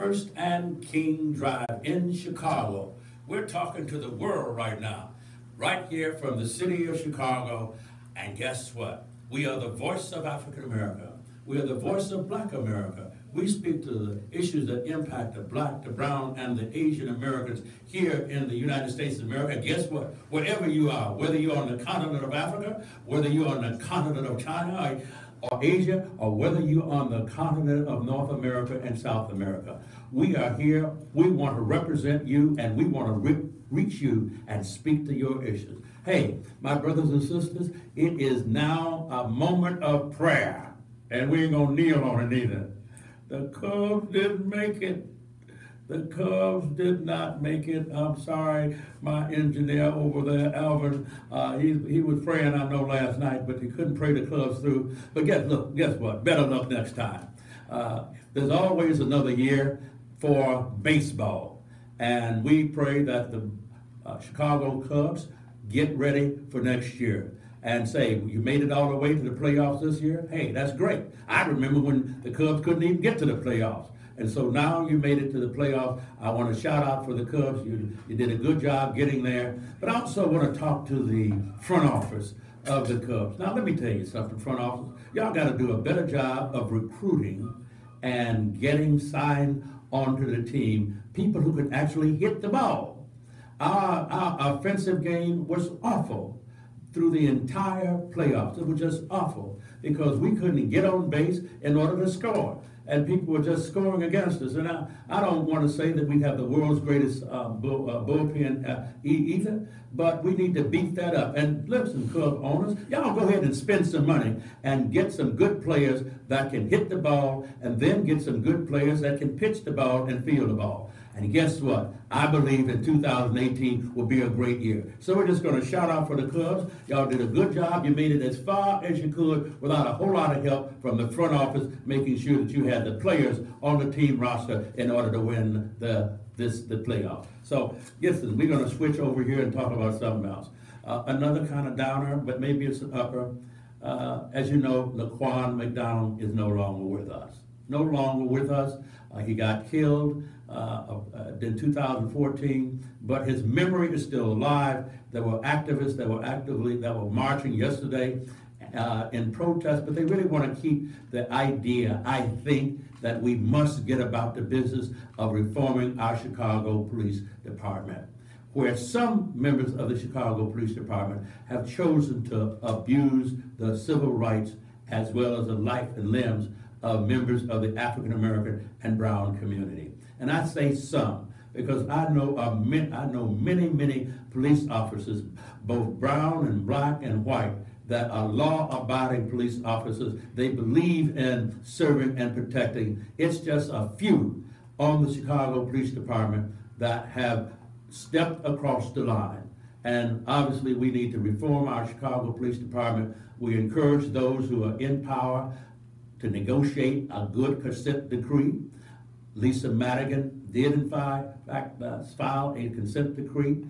First and King Drive in Chicago. We're talking to the world right now, right here from the city of Chicago. And guess what? We are the voice of African America. We are the voice of Black America. We speak to the issues that impact the Black, the Brown, and the Asian Americans here in the United States of America. And guess what? Wherever you are, whether you're on the continent of Africa, whether you're on the continent of China or Asia, or whether you're on the continent of North America and South America, we are here. We want to represent you, and we want to reach you and speak to your issues. Hey, my brothers and sisters, it is now a moment of prayer, and we ain't going to kneel on it either. The Cubs didn't make it. The Cubs did not make it. I'm sorry, my engineer over there, Alvin, he was praying, I know, last night, but he couldn't pray the Cubs through. But guess what? Better luck next time. There's always another year for baseball, and we pray that the Chicago Cubs get ready for next year. And say, you made it all the way to the playoffs this year? Hey, that's great. I remember when the Cubs couldn't even get to the playoffs. And so now you made it to the playoffs. I want to shout out for the Cubs. You did a good job getting there. But I also want to talk to the front office of the Cubs. Now, let me tell you something, front office. Y'all got to do a better job of recruiting and getting signed onto the team people who can actually hit the ball. Our offensive game was awful through the entire playoffs. It was just awful because we couldn't get on base in order to score. And people were just scoring against us. And I don't want to say that we have the world's greatest bullpen either, but we need to beef that up. And listen, Cub owners, y'all go ahead and spend some money and get some good players that can hit the ball, and then get some good players that can pitch the ball and field the ball. And guess what? I believe in 2018 will be a great year. So we're just going to shout out for the Cubs. Y'all did a good job. You made it as far as you could without a whole lot of help from the front office, making sure that you had the players on the team roster in order to win the playoff. So listen, we're going to switch over here and talk about something else. Another kind of downer, but maybe it's an upper. As you know, Laquan McDonald is no longer with us. No longer with us. He got killed in 2014, but his memory is still alive. There were activists that were marching yesterday in protest, but they really want to keep the idea, I think, that we must get about the business of reforming our Chicago Police Department, where some members of the Chicago Police Department have chosen to abuse the civil rights as well as the life and limbs of members of the African American and Brown community. And I say some because I know many police officers, both brown and black and white, that are law-abiding police officers. They believe in serving and protecting. It's just a few on the Chicago Police Department that have stepped across the line. And obviously we need to reform our Chicago Police Department. We encourage those who are in power to negotiate a good consent decree. Lisa Madigan did in fact file a consent decree,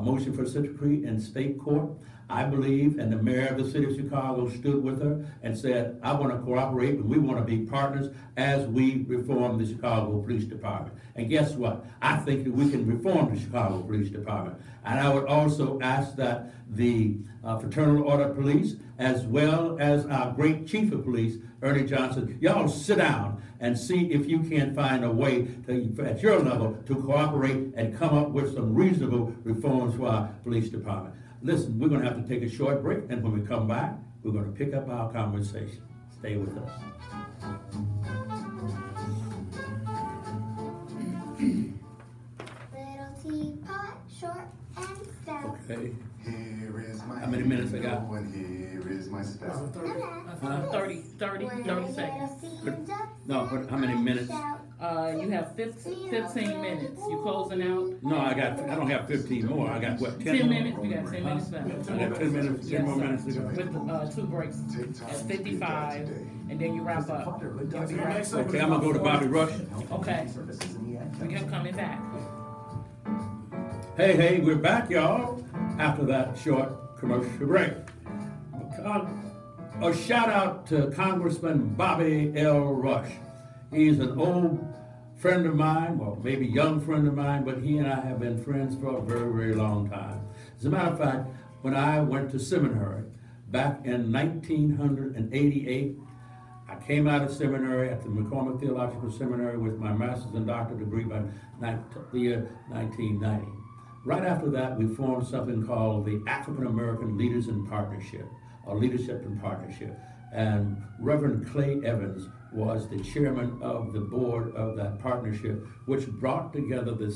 motion for consent decree in state court. I believe, and the mayor of the city of Chicago stood with her and said, I want to cooperate and we want to be partners as we reform the Chicago Police Department. And guess what? I think that we can reform the Chicago Police Department. And I would also ask that the Fraternal Order Police, as well as our great Chief of Police, Ernie Johnson, y'all sit down and see if you can find a way at your level to cooperate and come up with some reasonable reforms for our police department. Listen, we're going to have to take a short break, and when we come back, we're going to pick up our conversation. Stay with us. Little teapot, short and stout. Okay. Here is my How many minutes I got? And here is my spout. 30 seconds. No, how many minutes? You have 15 minutes. You closing out? No, I don't have 15 more. I got what, 10 10 more? minutes. You got 10 minutes left. I got 10 minutes, 10 more minutes to go. With 2 breaks at 55, and then you wrap up. Okay, I'm gonna go to Bobby Rush. Okay. We're coming back. Hey, we're back, y'all, after that short commercial break. A shout out to Congressman Bobby L. Rush. He's an old friend of mine, well, maybe young friend of mine, but he and I have been friends for a very, very long time. As a matter of fact, when I went to seminary back in 1988, I came out of seminary at the McCormick Theological Seminary with my master's and doctorate degree by the year 1990. Right after that, we formed something called the African American Leaders in Partnership, or Leadership in Partnership. And Reverend Clay Evans was the chairman of the board of that partnership, which brought together the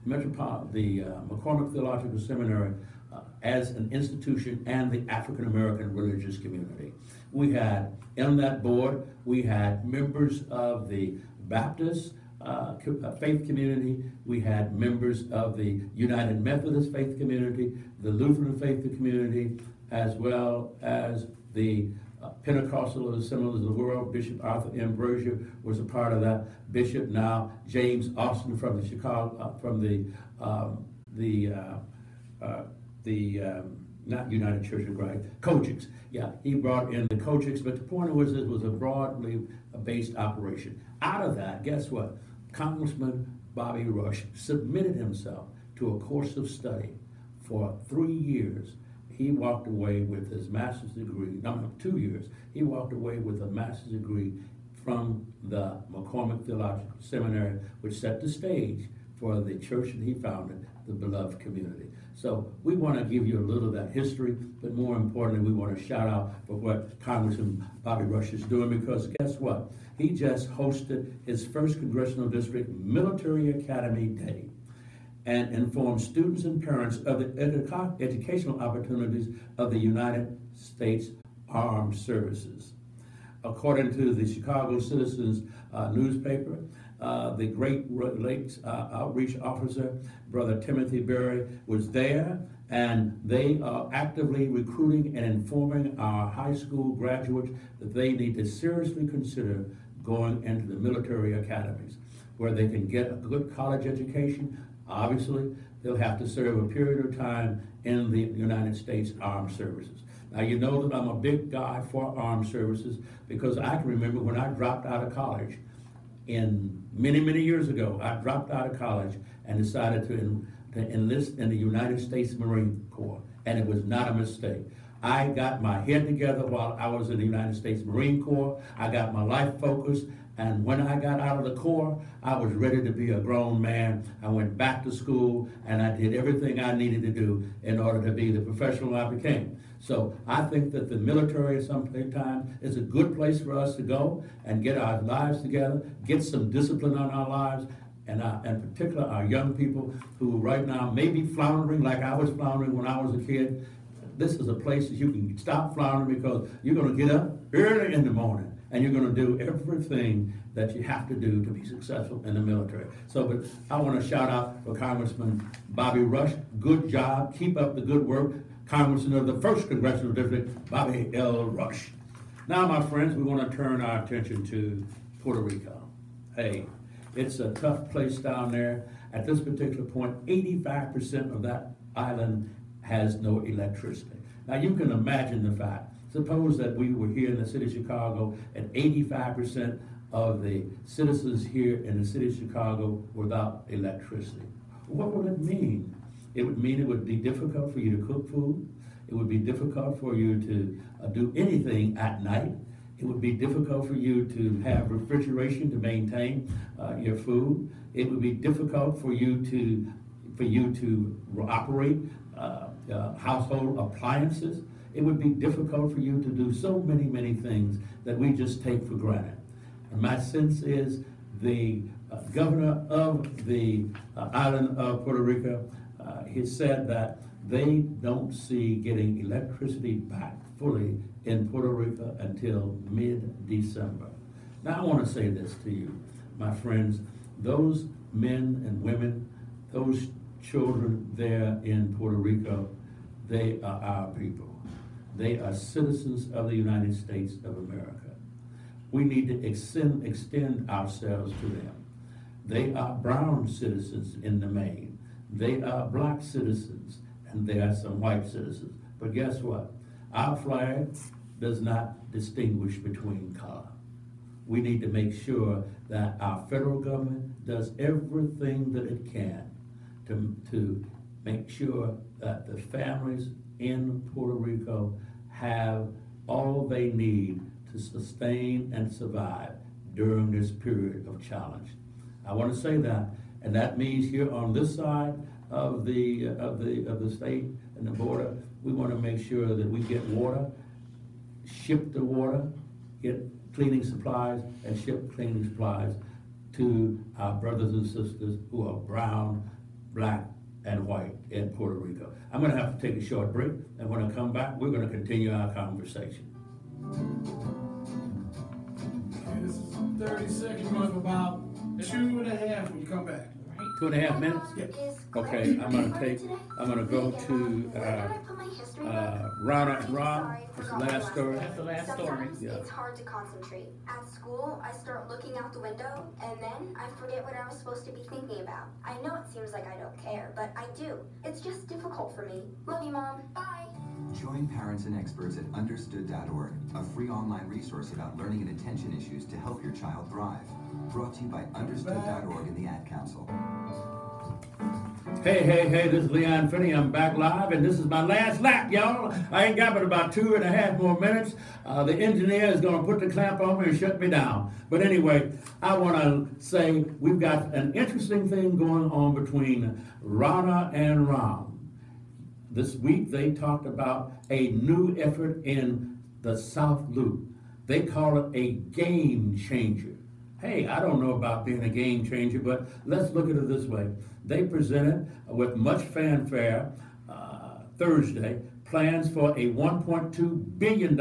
McCormick Theological Seminary as an institution and the African American religious community. We had, in that board, we had members of the Baptist faith community, we had members of the United Methodist faith community, the Lutheran faith community, as well as the Pentecostal Assemblies of the World. Bishop Arthur M. Brazier was a part of that. Bishop now James Austin from the Chicago, not United Church of Christ, Kojics. Yeah, he brought in the Kojics, but the point was it was a broadly based operation. Out of that, guess what? Congressman Bobby Rush submitted himself to a course of study for 3 years. He walked away with his master's degree, no, 2 years. He walked away with a master's degree from the McCormick Theological Seminary, which set the stage for the church that he founded, the Beloved Community. So we want to give you a little of that history, but more importantly, we want to shout out for what Congressman Bobby Rush is doing, because guess what? He just hosted his first Congressional District Military Academy Day and informed students and parents of the educational opportunities of the United States Armed Services. According to the Chicago Citizens newspaper, the Great Lakes Outreach Officer, Brother Timothy Berry, was there, and they are actively recruiting and informing our high school graduates that they need to seriously consider going into the military academies, where they can get a good college education. Obviously, they'll have to serve a period of time in the United States Armed Services. Now, you know that I'm a big guy for armed services, because I can remember when I dropped out of college many, many years ago. I dropped out of college and decided to enlist in the United States Marine Corps, and it was not a mistake. I got my head together while I was in the United States Marine Corps. I got my life focused, and when I got out of the Corps, I was ready to be a grown man. I went back to school, and I did everything I needed to do in order to be the professional I became. So I think that the military sometimes is a good place for us to go and get our lives together, get some discipline on our lives, and in particular our young people who right now may be floundering like I was floundering when I was a kid. This is a place that you can stop floundering, because you're going to get up early in the morning and you're going to do everything that you have to do to be successful in the military. So, but I want to shout out for Congressman Bobby Rush. Good job. Keep up the good work. Congressman of the 1st Congressional District, Bobby L. Rush. Now, my friends, we want to turn our attention to Puerto Rico. Hey, it's a tough place down there. At this particular point, 85% of that island has no electricity. Now, you can imagine the fact. Suppose that we were here in the city of Chicago and 85% of the citizens here in the city of Chicago without electricity. What would it mean? It would mean it would be difficult for you to cook food. It would be difficult for you to do anything at night. It would be difficult for you to have refrigeration to maintain your food. It would be difficult for you to operate household appliances. It would be difficult for you to do so many, many things that we just take for granted. And my sense is the governor of the island of Puerto Rico, he said that they don't see getting electricity back fully in Puerto Rico until mid-December. Now I want to say this to you, my friends. Those men and women, those children there in Puerto Rico, they are our people. They are citizens of the United States of America. We need to extend ourselves to them. They are brown citizens in the main. They are black citizens, and there are some white citizens. But guess what? Our flag does not distinguish between color. we need to make sure that our federal government does everything that it can to make sure that the families in Puerto Rico have all they need to sustain and survive during this period of challenge. I want to say that, and that means here on this side of the state and the border, we want to make sure that we get water, ship the water, get cleaning supplies, and ship cleaning supplies to our brothers and sisters who are brown, black, and white in Puerto Rico. I'm going to have to take a short break, and when I come back, we're going to continue our conversation. Okay, this is 30 seconds worth of about 2.5 when you come back. 2.5 minutes? Okay, I'm gonna go to Rana and Rob. That's the last story. That's the last story. Yeah. It's hard to concentrate. At school, I start looking out the window, and then I forget what I was supposed to be thinking about. I know it seems like I don't care, but I do. It's just difficult for me. Love you, Mom. Bye. Join parents and experts at understood.org, a free online resource about learning and attention issues to help your child thrive. Brought to you by understood.org and the Ad Council. Hey, this is Leon Finney. I'm back live, and this is my last lap, y'all. I ain't got but about 2.5 more minutes. The engineer is going to put the clamp on me and shut me down. But anyway, I want to say we've got an interesting thing going on between Rana and Ram. This week, they talked about a new effort in the South Loop. They call it a game changer. Hey, I don't know about being a game changer, but let's look at it this way. They presented with much fanfare Thursday plans for a $1.2 billion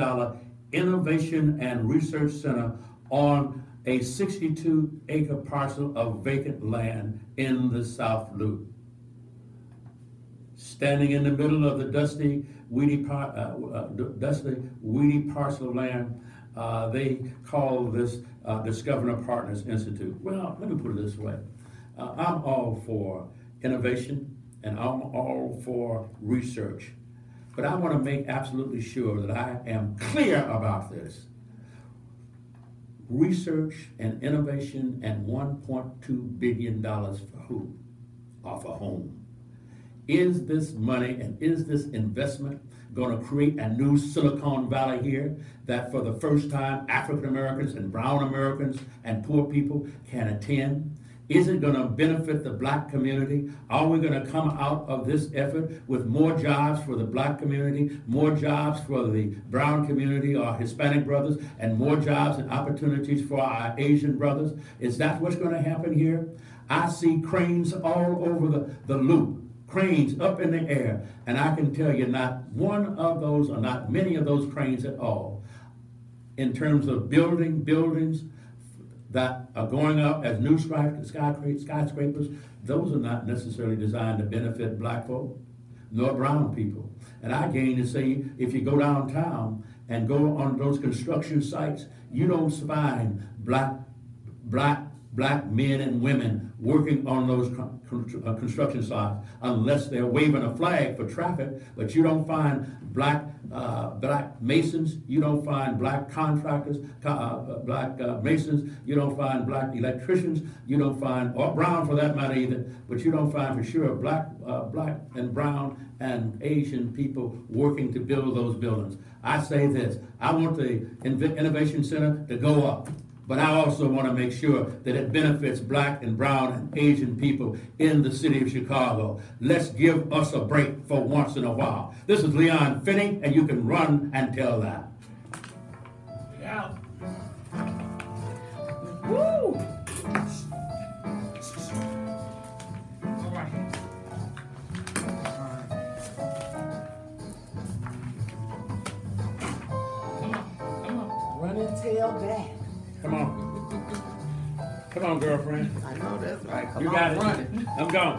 innovation and research center on a 62-acre parcel of vacant land in the South Loop. Standing in the middle of the dusty, weedy parcel of land, they call this Discovering Partners Institute. Well, let me put it this way. I'm all for innovation and I'm all for research. But I want to make absolutely sure that I am clear about this. Research and innovation and $1.2 billion for who? Or for whom? Is this money and is this investment going to create a new Silicon Valley here that for the first time African Americans and brown Americans and poor people can attend? Is it going to benefit the black community? Are we going to come out of this effort with more jobs for the black community, more jobs for the brown community, our Hispanic brothers, and more jobs and opportunities for our Asian brothers? Is that what's going to happen here? I see cranes all over the loop. Cranes up in the air, and I can tell you not one of those or not many of those cranes at all in terms of building buildings that are going up as new skyscrapers. Those are not necessarily designed to benefit black folk nor brown people. And I gain to say, if you go downtown and go on those construction sites, you don't find black men and women working on those construction sites unless they're waving a flag for traffic. But you don't find black masons, you don't find black contractors, black masons, you don't find black electricians, you don't find, or brown for that matter either, but you don't find for sure black and brown and Asian people working to build those buildings. I say this, I want the Innovation Center to go up. But I also want to make sure that it benefits black and brown and Asian people in the city of Chicago. Let's give us a break for once in a while. This is Leon Finney, and you can run and tell that. Yeah. Woo! All right. Come on. Run and tell Dad. Come on. Come on, girlfriend. I know that's right. Come You on, got it. run it. I'm gone.